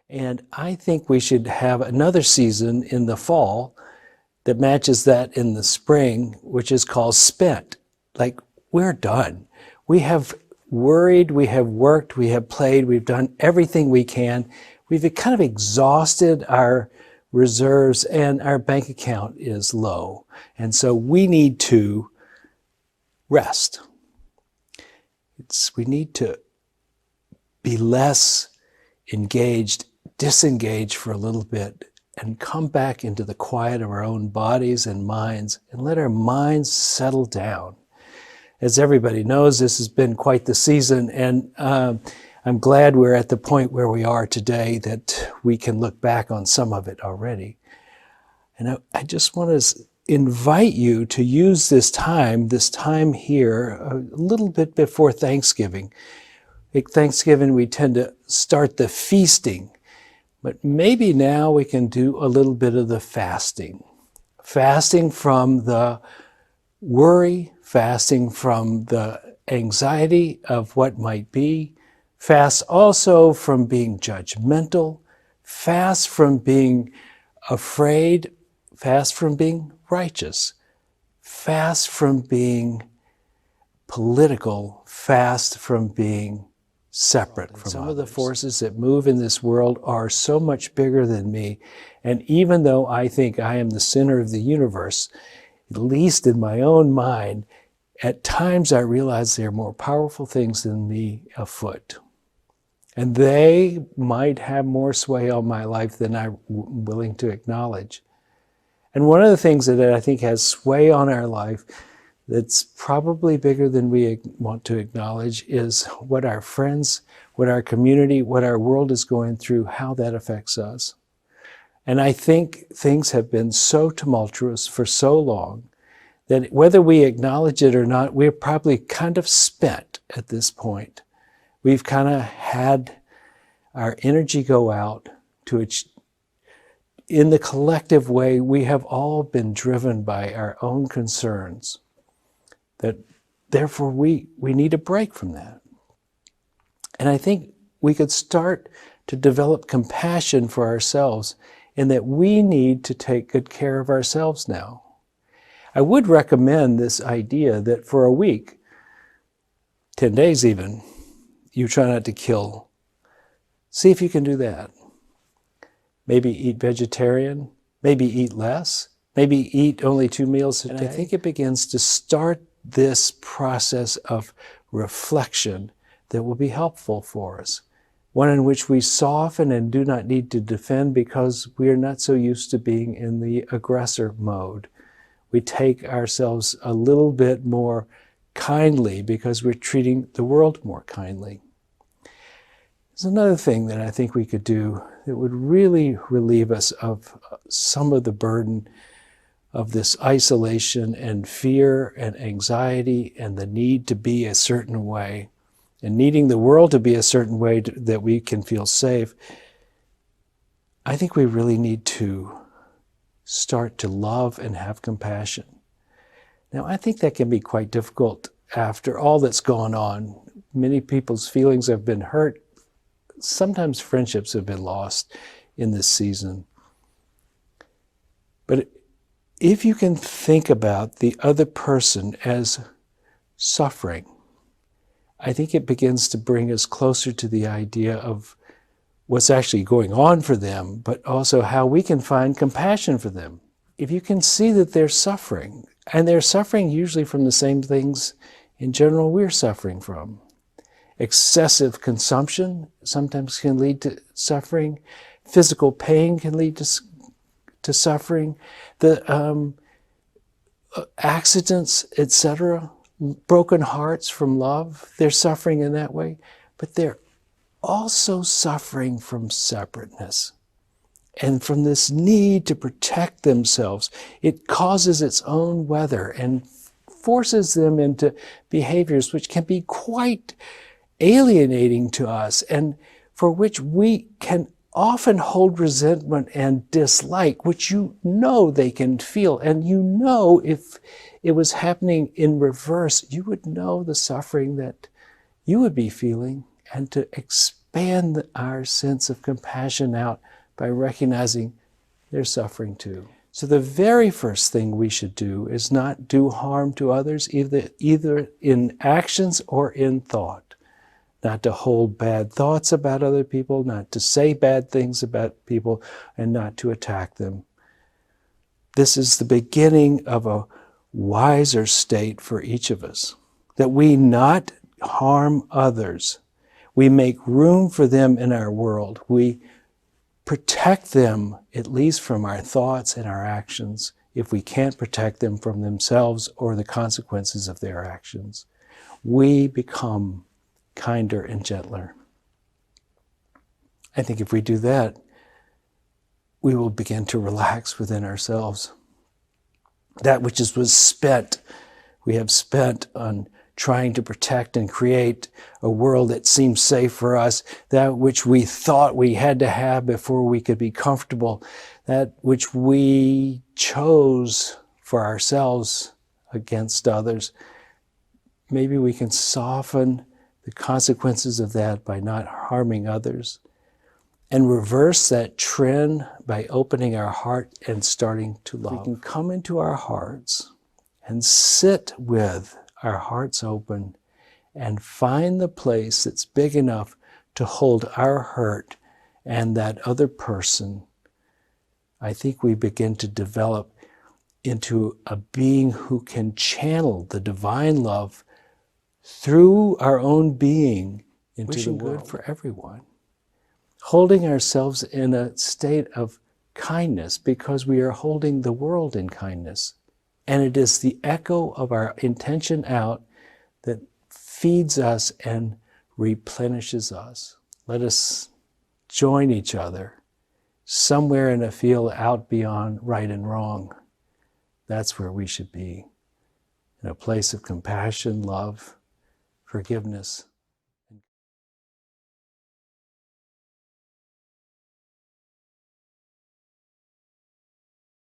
And I think we should have another season in the fall that matches that in the spring, which is called spent. Like, we're done. We have worried, we have worked, we have played, we've done everything we can. We've kind of exhausted our reserves and our bank account is low. And so we need to rest. We need to be less engaged, disengage for a little bit and come back into the quiet of our own bodies and minds and let our minds settle down. As everybody knows, this has been quite the season, and I'm glad we're at the point where we are today that we can look back on some of it already. And I just want to invite you to use this time here a little bit before Thanksgiving. At Thanksgiving, we tend to start the feasting, but maybe now we can do a little bit of the fasting. Fasting from the worry, fasting from the anxiety of what might be, fast also from being judgmental, fast from being afraid, fast from being righteous, fast from being political, fast from being separate from some others. Of the forces that move in this world are so much bigger than me, and even though I think I am the center of the universe, at least in my own mind, at times I realize there are more powerful things than me afoot. And they might have more sway on my life than I'm willing to acknowledge. And one of the things that I think has sway on our life that's probably bigger than we want to acknowledge is what our friends, what our community, what our world is going through, how that affects us. And I think things have been so tumultuous for so long that whether we acknowledge it or not, we're probably kind of spent at this point. We've kind of had our energy go out to in the collective way, we have all been driven by our own concerns. That therefore we need a break from that. And I think we could start to develop compassion for ourselves in that we need to take good care of ourselves now. I would recommend this idea that for a week, 10 days even, you try not to kill. See if you can do that. Maybe eat vegetarian, maybe eat less, maybe eat only 2 meals a day. And I think it begins to start this process of reflection that will be helpful for us. One in which we soften and do not need to defend because we are not so used to being in the aggressor mode. We take ourselves a little bit more kindly because we're treating the world more kindly. There's another thing that I think we could do that would really relieve us of some of the burden of this isolation and fear and anxiety and the need to be a certain way and needing the world to be a certain way that we can feel safe. I think we really need to start to love and have compassion. Now, I think that can be quite difficult after all that's gone on. Many people's feelings have been hurt. Sometimes friendships have been lost in this season. But if you can think about the other person as suffering, I think it begins to bring us closer to the idea of what's actually going on for them, but also how we can find compassion for them. If you can see that they're suffering, and they're suffering usually from the same things in general we're suffering from. Excessive consumption sometimes can lead to suffering. Physical pain can lead to suffering. The accidents, etc., broken hearts from love, they're suffering in that way. But they're also suffering from separateness and from this need to protect themselves. It causes its own weather and forces them into behaviors which can be quite alienating to us and for which we can often hold resentment and dislike, which you know they can feel. And you know if it was happening in reverse, you would know the suffering that you would be feeling. And to expand our sense of compassion out by recognizing they're suffering too. So the very first thing we should do is not do harm to others, either in actions or in thought. Not to hold bad thoughts about other people, not to say bad things about people, and not to attack them. This is the beginning of a wiser state for each of us, that we not harm others. We make room for them in our world. We protect them, at least from our thoughts and our actions, if we can't protect them from themselves or the consequences of their actions. We become kinder and gentler. I think if we do that, we will begin to relax within ourselves. That which was spent, we have spent on trying to protect and create a world that seems safe for us, that which we thought we had to have before we could be comfortable, that which we chose for ourselves against others. Maybe we can soften the consequences of that by not harming others, and reverse that trend by opening our heart and starting to love. We can come into our hearts and sit with our hearts open and find the place that's big enough to hold our hurt and that other person. I think we begin to develop into a being who can channel the divine love through our own being into the world. Good for everyone. Holding ourselves in a state of kindness because we are holding the world in kindness. And it is the echo of our intention out that feeds us and replenishes us. Let us join each other somewhere in a field out beyond right and wrong. That's where we should be, in a place of compassion, love, forgiveness,